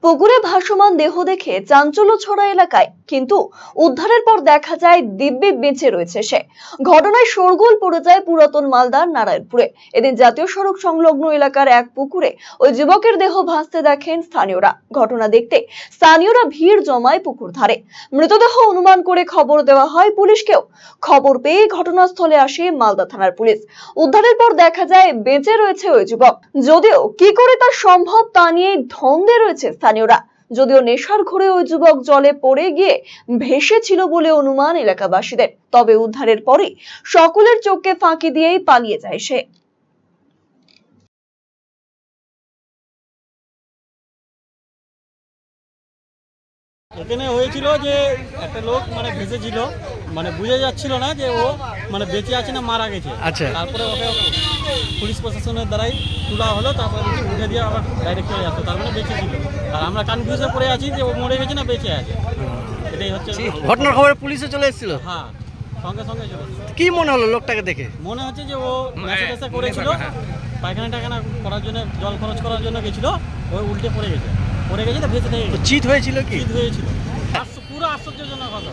পুকুরে ভাসমান দেহ দেখে চাঞ্চল্য ছড়া এলাকায়, কিন্তু উদ্ধারের পর দেখা যায় দিব্যি বেঁচে রয়েছে সে। ঘটনায় শোরগোল পড়ে যায় পুরাতন মালদার নারায়ণপুরে। এদিন জাতীয় সড়ক সংলগ্ন এলাকার এক পুকুরে ওই যুবকের দেহ ভাসতে দেখেন স্থানীয়রা। ঘটনা দেখতে স্থানীয়রা ভিড় জমায় পুকুর ধারে। মৃতদেহ অনুমান করে খবর দেওয়া হয় পুলিশকেও। খবর পেয়ে ঘটনাস্থলে আসে মালদা থানার পুলিশ। উদ্ধারের পর দেখা যায় বেঁচে রয়েছে ওই যুবক। যদিও কি করে তা সম্ভব তা নিয়ে ধন্দে রয়েছে স্থানীয়রা। যদিও নেশার ঘোরে ওই যুবক জলে পড়ে গিয়ে ভেসেছিল বলে অনুমান এলাকাবাসীদের। তবে উদ্ধারের পরে সকলের চোখকে ফাঁকি দিয়েই পালিয়ে যায় সে। এখানে হয়েছিল যে একটা লোক ভেসেছিল, বুঝে যাচ্ছিল না যে ও বেঁচে আছে না মারা গেছে। আচ্ছা, তারপরে ওকে পুলিশ প্রশাসনের দ্বারাই তোলা হলো, তারপরে উঠে দিয়ে আবার ডাইরেক্ট চলে আসতো, তার বেঁচে ছিল। আর আমরা কনফিউজে পড়ে আছি যে ও মরে গেছে না বেঁচে আছে। এটাই হচ্ছে ঘটনার খবরে পুলিশে চলে এসেছিল। হ্যাঁ, সঙ্গে সঙ্গে চলে এসেছিল। কি মনে হলো লোকটাকে দেখে? মনে হচ্ছে যে ও নেশা করেছিল, পায়খানা টায়খানা করার জন্য, জল খরচ করার জন্য গেছিল, ওই উল্টে পড়ে গেছে তো ভেসে থেকে চিট হয়েছিল কি? চিট হয়েছিল। পুরো আশ্চর্যজনক কথা।